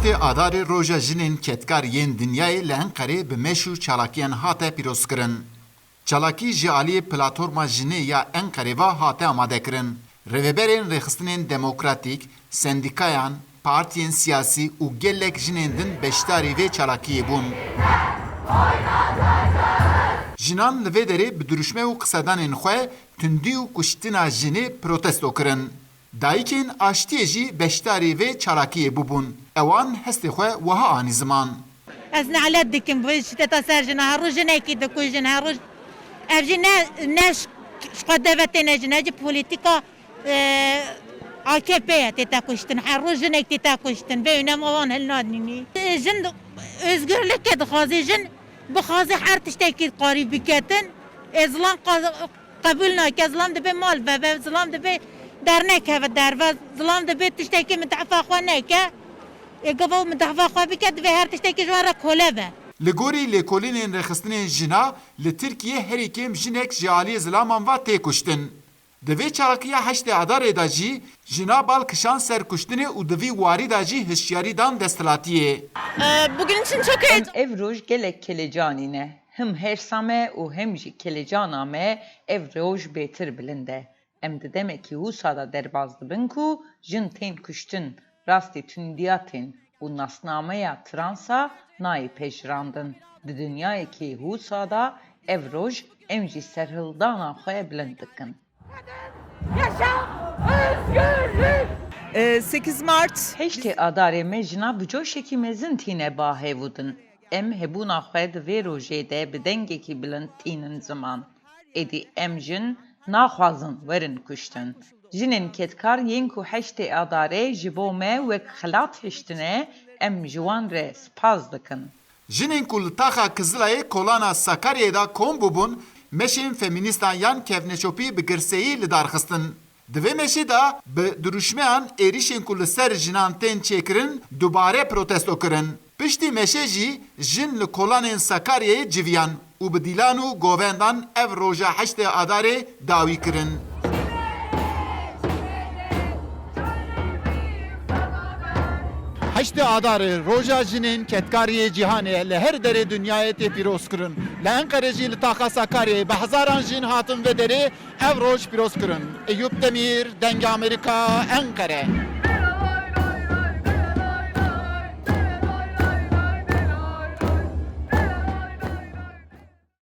Heştê adarê roja jinên ketkar yên dinyayê li Enqerê bi meş û çalakiyan hate pîrozkirin. Çalakî ji aliyê platforma jinê ya Enqerê ve hate amadekirin. Rêveberên rêxistinên demokratîk, sendîkayan, partiyên siyasî û gelek jinên din beşdarî vê çalakiyê bûn. Jinan li vê derê bi duruşme û qisedanên xwe tundî û kuştina jinê protesto kirin. Dayîkên aştiyê jî beşdarî vê çalakiyê bûbûn. Ewan hestê xwe wiha anî ziman. Ez nelet dikim bu şiddeta ser jina her roj jinekî dikujin her roj. Ev jî ne şqa devletê ne jî ne jî politika AKP'ye tê kuştin. Her roj jinek tê kuştin. Vê önem avan hil nadînî. Jin özgürlükê dixwazî jin bixwazî her tiştekî qarîb biketin. Zilam qebûl nake. Zilam dibe mal ve zilam dibe dernek heve der ve zilam dibe tiştekî mütefa xwe neke. Gava mütefa xwe bike divê her tiştekî ji were kole be. Li gorî lêkolînên rêxistinên jina li Tirkiye herî kêm jinek ji aliyê zilaman ve tê kuştin. Di vê çalakiya heştê adarê de jî jina bal kişan ser kuştinê û di vî warî de jî hişyarî dan desthilatiyê. Bugün için çok heyecanlı. Ev roj gelek kelecanîne. Hem hersame û hem jî kelecana me ev roj bêtir bilinde. Em di demekî wisa da derbas dibin ku jin tên kuştin, rastî tundiyatên û nasnameya transa nayê pêşrandin. Di dinyayekî wisa da ev roj em jî serhildana xwe bilind dikin. 8 Mart Heştê adarê me jina bi coşekî mezin tîne bahêvûdin. Em hebûna xwe di vê rojê de bi dengekî bilind tînin ziman. Êdî em jin naxwazin werin kuştin. Jinên ketkar yên ku heştê adarê ji bo me wek xelat hiştine em ji wan re spas dikin. Jinên ku li taxa Kizilayê kolana Sakaryayê da kom bûbûn, meşên femînîstan yan kevneçopî bi girseyî li darxistin. Di vê meşê de bi duruşmeyan êrişên ku li ser jinan tên çêkirin dubare protesto kirin. Piştî meşê jî jin li kolanên Sakaryayê civiyan û bi dîlan û govendan ev roja heştê adarê dawî kirin. Heştê adarê roja jinên ketkariyê cîhanê li her derê dünyayê tê pîroz kirin. Li Enqerê jî li taxa Sakaryayê bi hezaran jîn hatin vê derê ev roj pîroz kirin. Eyüp Demir, Dengê Amerîka, Enqere.